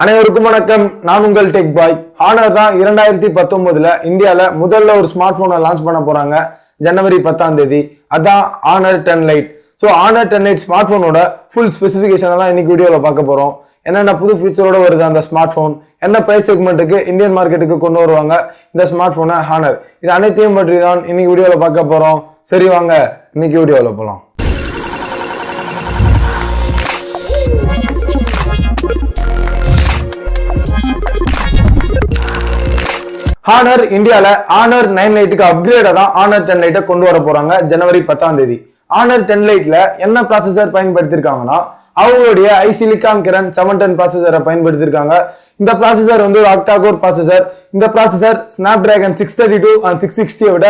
அனைவருக்கும் வணக்கம். நான் உங்கள் டெக் பாய். ஹானர் தான் 2019ல இந்தியால முதல்ல ஒரு ஸ்மார்ட் போனை லான்ச் பண்ண போறாங்க. ஜனவரி 10ஆம் தேதி. அதான் Honor 10 lite. So Honor 10 lite smart போனோட ஃபுல் ஸ்பெசிஃபிகேஷனை தான் இன்னைக்கு வீடியோவில் பார்க்க போறோம். என்னென்ன புது ஃபீச்சரோட வருது அந்த ஸ்மார்ட் போன், என்ன பிரைஸ் செக்மெண்ட்டுக்கு இந்தியன் மார்க்கெட்டுக்கு கொண்டு வருவாங்க இந்த ஸ்மார்ட் போனை ஹானர், இது அனைத்தையும் பற்றி தான் இன்னைக்கு வீடியோவில் பார்க்க போறோம். சரி வாங்க இன்னைக்கு வீடியோவில் போகலாம். ஹானர் இந்தியால ஹானர் 9 லைட்டுக்கு அப்கிரேடா தான் ஹானர் 10 லைட்டை கொண்டு வர போறாங்க ஜனவரி 10ஆம் தேதி. ஹானர் 10 லைட்ல என்ன ப்ராசஸர் பயன்படுத்திருக்காங்கன்னா அவங்களுடைய ஹிசிலிகான் கிரின் 710 ப்ராசஸரை பயன்படுத்திருக்காங்க. இந்த ப்ராசஸர் வந்து octo ப்ராசஸர். இந்த ப்ராசஸர் ஸ்னாப்டிராகன் 632 and 660 விட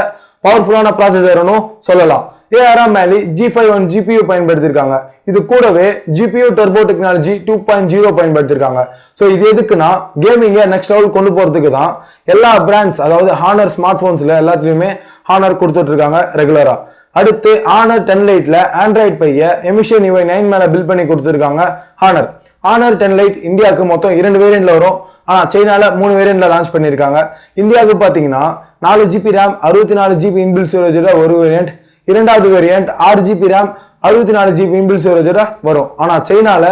பவர்ஃபுல்லான ப்ராசஸர்னு சொல்லலாம். ARM MALI G51 GPU பயன்படுத்திருக்காங்க. இது கூடவே GPU டர்போ டெக்னாலஜி 2.0 பயன்படுத்திருக்காங்க. ஸோ இது எதுக்குன்னா கேமிங்கை நெக்ஸ்ட் லெவல் கொண்டு போறதுக்கு தான் எல்லா பிராண்ட்ஸ், அதாவது ஹானர் ஸ்மார்ட் போன்ஸ்ல எல்லாத்துலயுமே ஹானர் கொடுத்துட்டு இருக்காங்க ரெகுலரா. அடுத்து ஹானர் 10 லைட்ல ஆண்ட்ராய்ட் பைய EMUI 9 மேல பில்ட் பண்ணி கொடுத்துருக்காங்க ஹானர். ஹானர் 10 லைட் இந்தியாவுக்கு மொத்தம் 2 வேரியன்ட்ல வரும். ஆனா சைனால 3 வேரியன்ட்ல லான்ச் பண்ணிருக்காங்க. இந்தியாவுக்கு பாத்தீங்கன்னா 4GB RAM 64GB இன்பில்ட் ஸ்டோரேஜோட ஒரு வேரியன்ட், இரண்டாவது variant 6GB RAM 64GB inbuilt ஸ்டோரேஜோட வரும். ஆனா சைனால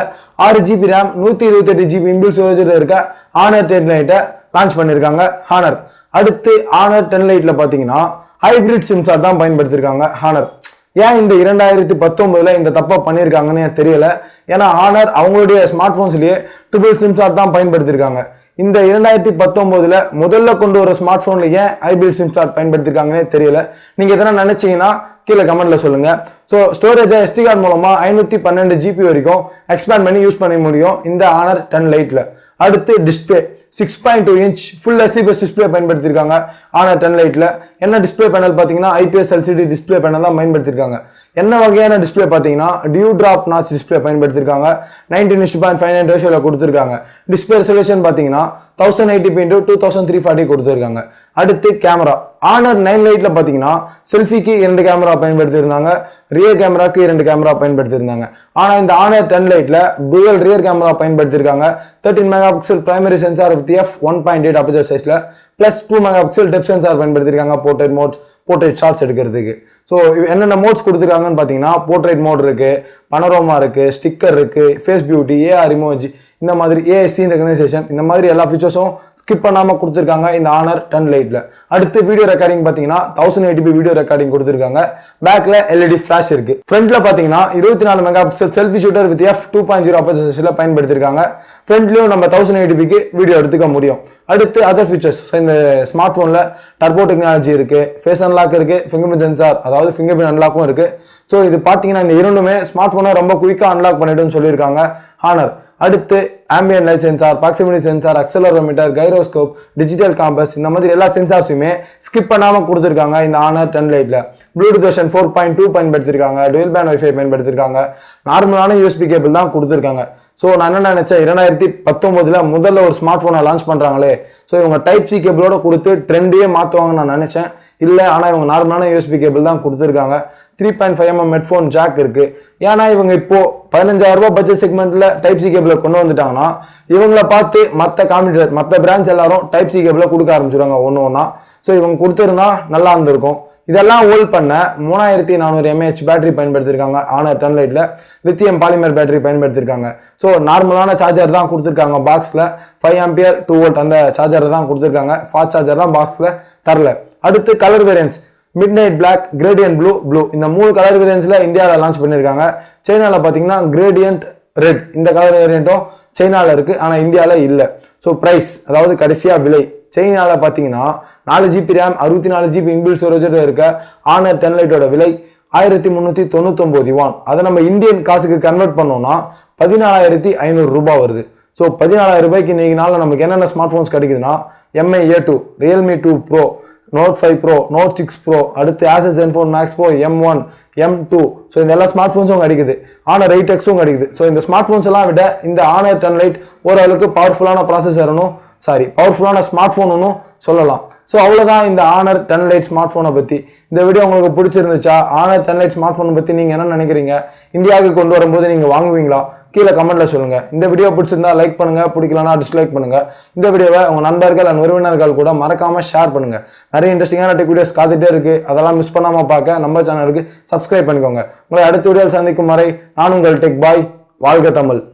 6GB RAM 128GB இன்பில்ட் ஸ்டோரேஜோட இருக்க ஹானர் 10 லைட்டை லான்ச் பண்ணிருக்காங்க ஹானர். அடுத்து ஹானர் 10 லைட்ல பாத்தீங்கன்னா ஹைபிரிட் சென்சார் தான் பயன்படுத்திருக்காங்க ஹானர். ஏன் இந்த 2019ல இந்த தப்பா பண்ணிருக்காங்கன்னு தெரியல. ஏன்னா ஹானர் அவங்களுடைய ஸ்மார்ட் போன்ஸ்லயே ட்ரிபிள் சென்சார் தான் பயன்படுத்திருக்காங்க. இந்த 2019ல முதல்ல கொண்டு வர ஸ்மார்ட் போன்ல ஏன் ஹைபிரிட் சென்சார் பயன்படுத்திருக்காங்கன்னே தெரியல. நீங்க எதனா நினைச்சீங்கன்னா கீழே கமெண்ட்ல சொல்லுங்க. ஸோ ஸ்டோரேஜை SD கார்டு மூலமா 512GB வரைக்கும் எக்ஸ்பேண்ட் பண்ணி யூஸ் பண்ண முடியும் இந்த ஹானர் 10 லைட்ல. அடுத்து display 6.2 inch full HD display பயன்படுத்திருக்காங்க ஹானர் 10 லைட்ல. என்ன டிஸ்பிளே பேனல் பாத்தீங்கன்னா IPS LCD டிஸ்பிளே பேனல் தான் பயன்படுத்திருக்காங்க. என்ன வகையான டிஸ்பிளே பாத்தீங்கன்னா டியூ டிராப் நாச் டிஸ்பிளே பயன்படுத்திருக்காங்க. 19:59 ரேஷியோல கொடுத்திருக்காங்க. டிஸ்பிளே ரெசல்யூஷன் பாத்தீங்கன்னா 1080p x 2340 கொடுத்திருக்காங்க. அடுத்து கேமரா ஹானர் 9 லைட்ல பாத்தீங்கன்னா செல்ஃபிக்கு 2 கேமரா பயன்படுத்தியிருந்தாங்க, ரியர் கேமராக்கு 2 கேமரா பயன்படுத்தியிருந்தாங்க. ஆனா இந்த ஹானர் 10 லைட்ல டூயல் ரியர் கேமரா பயன்படுத்தியிருக்காங்க. 13 megapixel primary sensor with f1.8 aperture சைஸ்ல பிளஸ் 2 மெகாபிக்சல் டெப்த் சென்சார் பயன்படுத்தியிருக்காங்க போர்ட்ரேட் ஷாட்ஸ் எடுக்கிறதுக்கு. ஸோ என்னென்ன மோட்ஸ் கொடுத்துருக்காங்கன்னு பார்த்தீங்கன்னா போர்ட்ரேட் மோட் இருக்கு, பனோரமா இருக்கு, ஸ்டிக்கர் இருக்கு, ஃபேஸ் பியூட்டி, AR இமோஜி, இந்த மாதிரி சீன் ரெகனைசேஷன், இந்த மாதிரி எல்லா ஃபீச்சர்ஸும் ஸ்கிப் பண்ணாம கொடுத்துருக்காங்க இந்த ஹானர் 10 லைட்ல. அடுத்து வீடியோ ரெக்கார்டிங் பாத்தீங்கன்னா 1080p வீடியோ ரெக்கார்டிங் கொடுத்துருக்காங்க. பேக்ல LED ஃபிளாஷ் இருக்கு. ஃப்ரண்ட்ல பாத்தீங்கன்னா 24 megapixel selfie shooter with f2.0 aperture பயன்படுத்திருக்காங்க. ஃப்ரண்ட்லயும் நம்ம 1080pக்கு வீடியோ எடுத்துக்க முடியும். அடுத்து அதர் ஃபீச்சர்ஸ், இந்த ஸ்மார்ட் போன்ல டர்போ டெக்னாலஜி இருக்கு, ஃபேஸ் அன்லாக் இருக்கு, ஃபிங்கர் பிரிண்ட் சென்சார், அதாவது ஃபிங்கர் பிரிண்ட் அன்லாக்கும் இருக்கு. ஸோ இது பாத்தீங்கன்னா இந்த இரண்டுமே ஸ்மார்ட் போனை ரொம்ப குயிக்கா அன்லாக் பண்ணிடுன்னு சொல்லியிருக்காங்க ஹானர். அடுத்து ambient light sensor, proximity sensor, accelerometer, gyroscope, digital compass, இந்த மாதிரி எல்லா சென்சார்ஸுமே ஸ்கிப் பண்ணாம கொடுத்துருக்காங்க இந்த ஹானர் 10 லைட்ல. ப்ளூடூத் வெர்ஷன் 4.2 பயன்படுத்திருக்காங்க, டுவெல் பேண்ட் வைஃபை பயன்படுத்திருக்காங்க, நார்மலான USB கேபிள் தான் கொடுத்துருக்காங்க. ஸோ நான் என்ன நினைச்சேன், 2019ல முதல்ல ஒரு ஸ்மார்ட் போனை லான்ச் பண்றாங்களே, ஸோ இவங்க டைப் C கேபிளோட கொடுத்து ட்ரெண்டையே மாத்துவாங்கன்னு நான் நினைச்சேன். இல்ல, ஆனா இவங்க நார்மலான USB கேபிள் தான் கொடுத்துருக்காங்க. 3.5mm ஹெட்ஃபோன் ஜாக் இருக்கு. ஏன்னா இவங்க இப்போ 15,000 ரூபாய் பட்ஜெட் செக்மெண்ட்ல டைப் C கேபிள கொண்டு வந்துட்டாங்கன்னா இவங்களை பார்த்து மற்ற பிராண்ட்ஸ் எல்லாரும் டைப் C கேபிள கொடுக்க ஆரம்பிச்சிருவாங்க ஒன்னா. ஸோ இவங்க கொடுத்துருந்தா நல்லா இருந்திருக்கும். இதெல்லாம் ஹோல்ட் பண்ண 3400 mAh பேட்டரி பயன்படுத்திருக்காங்க ஹானர் 10 லைட்ல. லித்தியம் பாலிமர் பேட்டரி பயன்படுத்திருக்காங்க. ஸோ நார்மலான சார்ஜர் தான் கொடுத்துருக்காங்க பாக்ஸ்ல. 5 ஆம்பியர் 2 வோல்ட் அந்த சார்ஜர் தான் கொடுத்துருக்காங்க. ஃபாஸ்ட் சார்ஜர் தான் பாக்ஸ்ல தரல. அடுத்து colour variance midnight black, gradient blue இந்த 3 கலர் வேரியன்ட்ஸ்ல இந்தியாவில் லான்ச் பண்ணிருக்காங்க. சைனால பாத்தீங்கன்னா gradient red இந்த கலர் வேரியன்ட்டும் சைனால இருக்கு, ஆனா இந்தியால இல்ல. ஸோ பிரைஸ், அதாவது கடைசியா விலை, சைனால பாத்தீங்கன்னா 4GB RAM 64GB இன்பில்ட் ஸ்டோரேஜோட இருக்க ஹானர் 10 லைட்டோட விலை 1399 yuan. அதை நம்ம இந்தியன் காசுக்கு கன்வெர்ட் பண்ணோம்னா 14,500 ரூபாய் வருது. ஸோ 14,000 ரூபாய்க்கு இன்னைக்கு நாளில் நமக்கு என்னென்ன ஸ்மார்ட் போன்ஸ் கிடைக்குதுன்னா MI A2, Realme 2 Pro, Note 5 Pro, Note 6 Pro, அடுத்து Asus Zenfone Max Pro M1, M2. So இந்த எல்லா ஸ்மார்ட் போன்ஸும் கிடைக்குது. ஹானர் 8Xும் கிடைக்குது. ஸோ இந்த ஸ்மார்ட் போன்ஸ் எல்லாம் விட இந்த ஹானர் 10 லைட் ஓரளவுக்கு பவர்ஃபுல்லான பவர்ஃபுல்லான ஸ்மார்ட் போனும் சொல்லலாம். ஸோ அவ்வளோதான் இந்த ஹானர் 10 லைட் ஸ்மார்ட் போனை பத்தி. இந்த வீடியோ உங்களுக்கு பிடிச்சிருந்துச்சா? ஹானர் 10 லைட் ஸ்மார்ட் போனை பத்தி நீங்க என்ன நினைக்கிறீங்க? இந்தியாவுக்கு கொண்டு வரும்போது நீங்க வாங்குவீங்களா? கீழே கமெண்ட்ல சொல்லுங்க. இந்த வீடியோ பிடிச்சிருந்தா லைக் பண்ணுங்க, பிடிக்கலனா டிஸ்லைக் பண்ணுங்க. இந்த வீடியோவை உங்க நண்பர்கள் and உறவினர்கள் கூட மறக்காம ஷேர் பண்ணுங்க. நிறைய இன்ட்ரெஸ்டிங்கான டெக் வீடியோஸ் காத்துட்டே இருக்கு. அதெல்லாம் மிஸ் பண்ணாம பார்க்க நம்ம சேனலுக்கு சப்ஸ்கிரைப் பண்ணிக்கோங்க. உங்களை அடுத்த வீடியோவில் சந்திக்கும் வரை நான் உங்கள் டெக் பாய். வாழ்க தமிழ்.